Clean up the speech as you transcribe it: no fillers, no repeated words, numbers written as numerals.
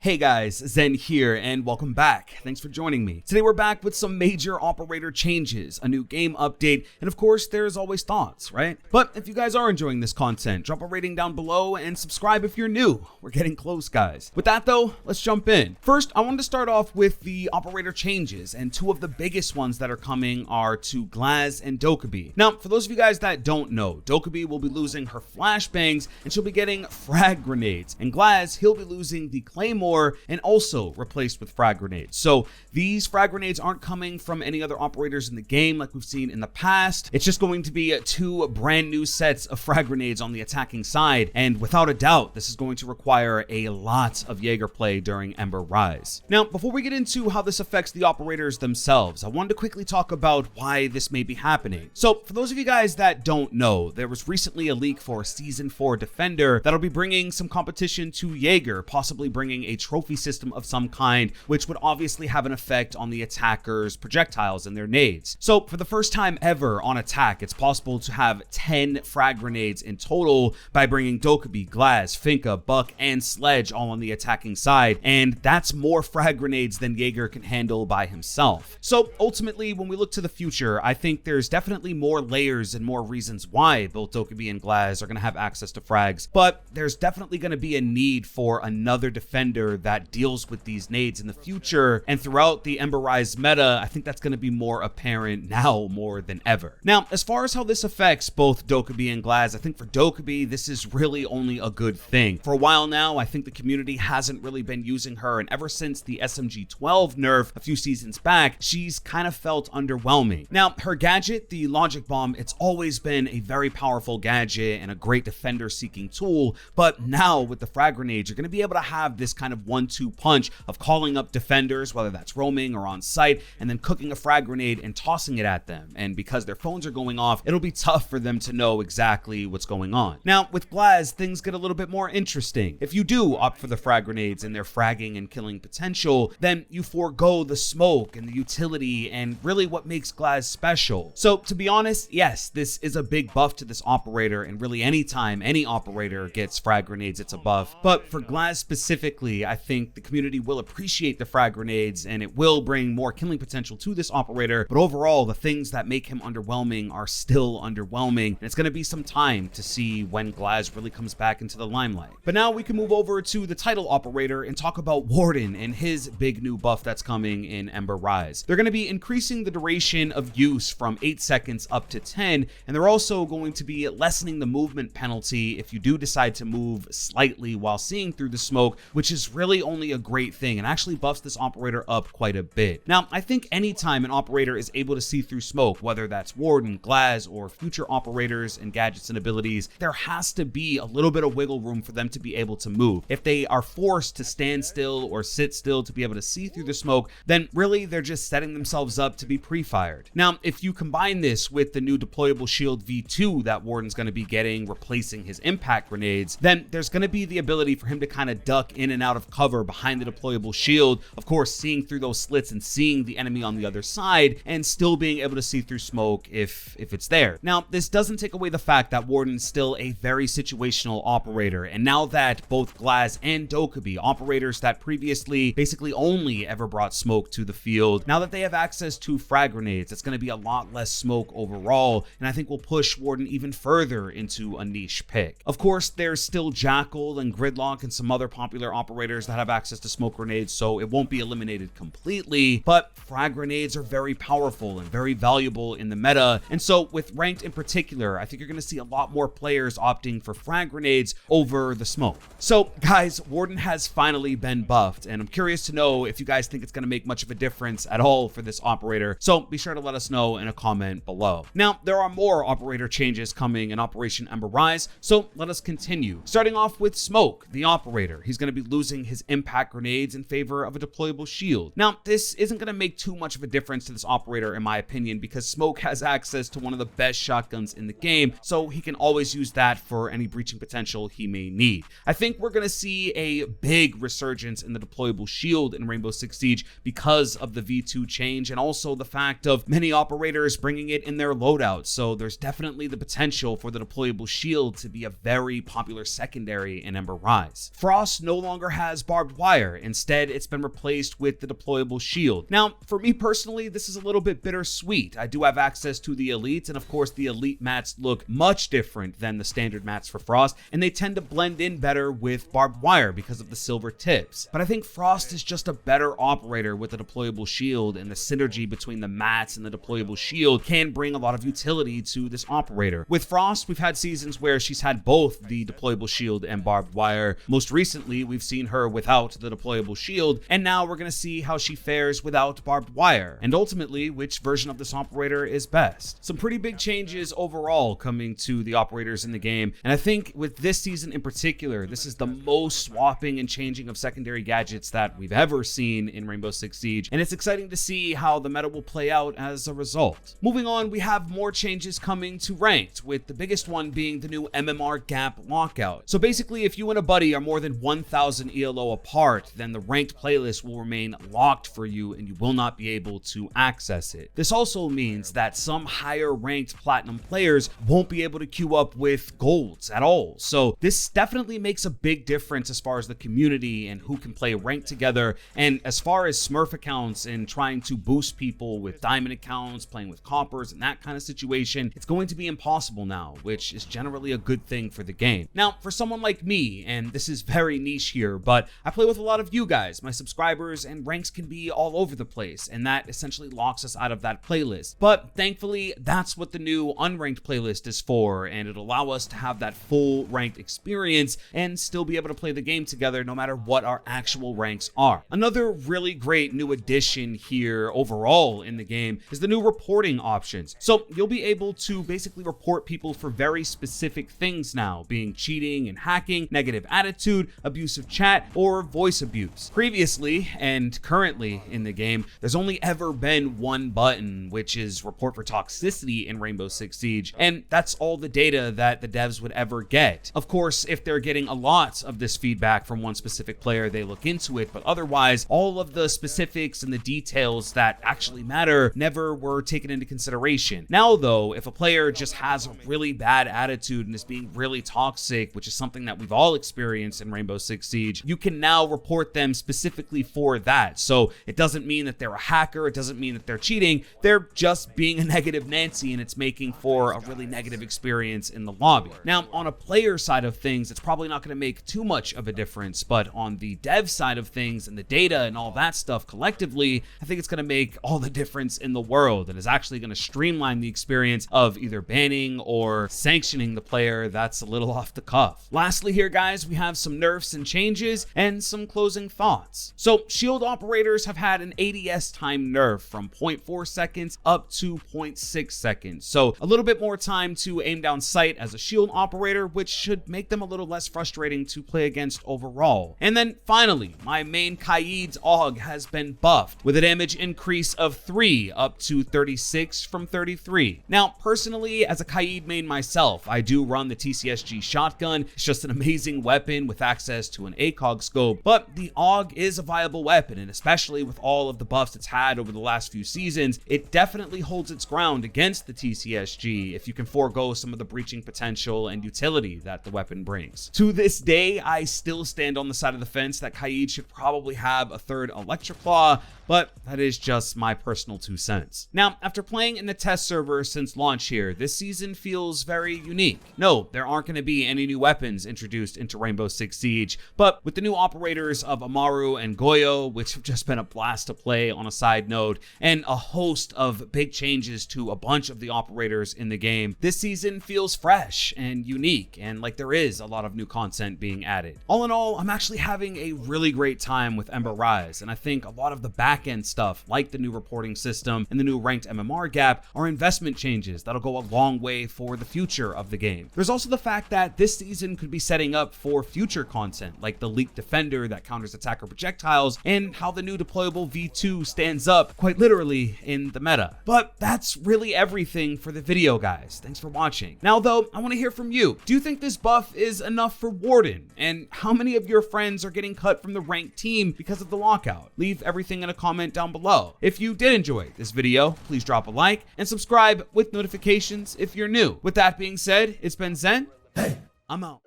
Hey guys, Zen here, and welcome back. Thanks for joining me. Today we're back with some major operator changes, a new game update, and of course there's always thoughts, right? But if you guys are enjoying this content, drop a rating down below and subscribe if you're new. We're getting close, guys. With that though, let's jump in. First, I wanted to start off with the operator changes, and two of the biggest ones that are coming are to Glaz and Dokkaebi. Now, for those of you guys that don't know, Dokkaebi will be losing her flashbangs, and she'll be getting frag grenades. And Glaz, he'll be losing the Claymore and also replaced with frag grenades. So these frag grenades aren't coming from any other operators in the game like we've seen in the past. It's just going to be two brand new sets of frag grenades on the attacking side, and without a doubt this is going to require a lot of Jaeger play during Ember Rise. Now, before we get into how this affects the operators themselves, I wanted to quickly talk about why this may be happening. So for those of you guys that don't know, there was recently a leak for Season 4 Defender that'll be bringing some competition to Jaeger, possibly bringing a trophy system of some kind, which would obviously have an effect on the attackers' projectiles and their nades. So for the first time ever on attack, it's possible to have 10 frag grenades in total by bringing Dokkaebi, Glaz, Finka, Buck, and Sledge all on the attacking side, and that's more frag grenades than Jaeger can handle by himself. So ultimately, when we look to the future, I think there's definitely more layers and more reasons why both Dokkaebi and Glaz are going to have access to frags, but there's definitely going to be a need for another defender that deals with these nades in the future, and throughout the Ember Rise meta, I think that's going to be more apparent now more than ever. Now, as far as how this affects both Dokkaebi and Glaz, I think for Dokkaebi, this is really only a good thing. For a while now, I think the community hasn't really been using her, and ever since the SMG-12 nerf a few seasons back, she's kind of felt underwhelming. Now, her gadget, the Logic Bomb, it's always been a very powerful gadget and a great defender-seeking tool, but now with the frag grenades, you're going to be able to have this kind of 1-2 punch of calling up defenders, whether that's roaming or on site, and then cooking a frag grenade and tossing it at them. And because their phones are going off, it'll be tough for them to know exactly what's going on. Now, with Glaz, things get a little bit more interesting. If you do opt for the frag grenades and their fragging and killing potential, then you forego the smoke and the utility and really what makes Glaz special. So to be honest, yes, this is a big buff to this operator, and really anytime any operator gets frag grenades, it's a buff. But for Glaz specifically, I think the community will appreciate the frag grenades and it will bring more killing potential to this operator, but overall the things that make him underwhelming are still underwhelming, and it's going to be some time to see when Glaz really comes back into the limelight. But now we can move over to the title operator and talk about Warden and his big new buff that's coming in Ember Rise. They're going to be increasing the duration of use from 8 seconds up to 10, and they're also going to be lessening the movement penalty if you do decide to move slightly while seeing through the smoke, which is really only a great thing and actually buffs this operator up quite a bit. Now, I think anytime an operator is able to see through smoke, whether that's Warden, Glaz, or future operators and gadgets and abilities, there has to be a little bit of wiggle room for them to be able to move. If they are forced to stand still or sit still to be able to see through the smoke, then really they're just setting themselves up to be pre-fired. Now, if you combine this with the new deployable shield V2 that Warden's going to be getting, replacing his impact grenades, then there's going to be the ability for him to kind of duck in and out of cover behind the deployable shield, of course seeing through those slits and seeing the enemy on the other side, and still being able to see through smoke if it's there. Now, this doesn't take away the fact that Warden's still a very situational operator, and now that both Glaz and Dokkaebi, operators that previously basically only ever brought smoke to the field, now that they have access to frag grenades, it's going to be a lot less smoke overall, and I think will push Warden even further into a niche pick. Of course, there's still Jackal and Gridlock and some other popular operators that have access to smoke grenades, so it won't be eliminated completely, but frag grenades are very powerful and very valuable in the meta, and so with ranked in particular, I think you're going to see a lot more players opting for frag grenades over the smoke. So guys, Warden has finally been buffed, and I'm curious to know if you guys think it's going to make much of a difference at all for this operator, so be sure to let us know in a comment below. Now, there are more operator changes coming in Operation Ember Rise, so let us continue. Starting off with Smoke, the operator. He's going to be losing his impact grenades in favor of a deployable shield. Now, this isn't going to make too much of a difference to this operator in my opinion, because Smoke has access to one of the best shotguns in the game, so he can always use that for any breaching potential he may need. I think we're going to see a big resurgence in the deployable shield in Rainbow Six Siege because of the V2 change, and also the fact of many operators bringing it in their loadouts, so there's definitely the potential for the deployable shield to be a very popular secondary in Ember Rise. Frost no longer has has barbed wire. Instead, it's been replaced with the deployable shield. Now, for me personally, this is a little bit bittersweet. I do have access to the elites, and of course the elite mats look much different than the standard mats for Frost, and they tend to blend in better with barbed wire because of the silver tips. But I think Frost is just a better operator with the deployable shield, and the synergy between the mats and the deployable shield can bring a lot of utility to this operator. With Frost, we've had seasons where she's had both the deployable shield and barbed wire. Most recently, we've seen her without the deployable shield, and now we're going to see how she fares without barbed wire, and ultimately which version of this operator is best. Some pretty big changes overall coming to the operators in the game, and I think with this season in particular, this is the most swapping and changing of secondary gadgets that we've ever seen in Rainbow Six Siege, and it's exciting to see how the meta will play out as a result. Moving on, we have more changes coming to ranked, with the biggest one being the new MMR gap lockout. So basically, if you and a buddy are more than 1,000 ELO apart, then the ranked playlist will remain locked for you and you will not be able to access it. This also means that some higher ranked platinum players won't be able to queue up with golds at all. So this definitely makes a big difference as far as the community and who can play ranked together, and as far as Smurf accounts and trying to boost people with diamond accounts, playing with coppers and that kind of situation, it's going to be impossible now, which is generally a good thing for the game. Now, for someone like me, and this is very niche here, but I play with a lot of you guys, my subscribers, and ranks can be all over the place, and that essentially locks us out of that playlist. But thankfully, that's what the new unranked playlist is for, and it'll allow us to have that full ranked experience and still be able to play the game together no matter what our actual ranks are. Another really great new addition here overall in the game is the new reporting options. So you'll be able to basically report people for very specific things now, being cheating and hacking, negative attitude, abusive chat, or voice abuse. Previously and currently in the game, there's only ever been one button, which is report for toxicity in Rainbow Six Siege, and that's all the data that the devs would ever get. Of course, if they're getting a lot of this feedback from one specific player, they look into it, but otherwise, all of the specifics and the details that actually matter never were taken into consideration. Now though, if a player just has a really bad attitude and is being really toxic, which is something that we've all experienced in Rainbow Six Siege, you can now report them specifically for that. So it doesn't mean that they're a hacker, it doesn't mean that they're cheating, they're just being a negative Nancy, and it's making for a really negative experience in the lobby. Now, on a player side of things, it's probably not going to make too much of a difference, but on the dev side of things and the data and all that stuff collectively, I think it's going to make all the difference in the world, and is actually going to streamline the experience of either banning or sanctioning the player that's a little off the cuff. Lastly here, guys, we have some nerfs and changes and some closing thoughts. So shield operators have had an ADS time nerf from 0.4 seconds up to 0.6 seconds. So a little bit more time to aim down sight as a shield operator, which should make them a little less frustrating to play against overall. And then finally, my main Kaid's AUG has been buffed with a damage increase of 3 up to 36 from 33. Now, personally, as a Kaid main myself, I do run the TCSG shotgun. It's just an amazing weapon with access to an ACOG scope, but the AUG is a viable weapon, and especially with all of the buffs it's had over the last few seasons, it definitely holds its ground against the TCSG if you can forego some of the breaching potential and utility that the weapon brings. To this day, I still stand on the side of the fence that Kaid should probably have a third Electroclaw, but that is just my personal 2 cents. Now, after playing in the test server since launch here, this season feels very unique. No, there aren't going to be any new weapons introduced into Rainbow Six Siege, but with the new operators of Amaru and Goyo, which have just been a blast to play on a side note, and a host of big changes to a bunch of the operators in the game, this season feels fresh and unique, and like there is a lot of new content being added. All in all, I'm actually having a really great time with Ember Rise, and I think a lot of the back-end stuff, like the new reporting system and the new ranked MMR gap, are investment changes that'll go a long way for the future of the game. There's also the fact that this season could be setting up for future content, like the leaked defender that counters attacker projectiles, and how the new deployable V2 stands up, quite literally, in the meta. But that's really everything for the video, guys. Thanks for watching. Now though, I want to hear from you. Do you think this buff is enough for Warden? And how many of your friends are getting cut from the ranked team because of the lockout? Leave everything in a comment down below. If you did enjoy this video, please drop a like and subscribe with notifications if you're new. With that being said, it's been Zen. Hey, I'm out.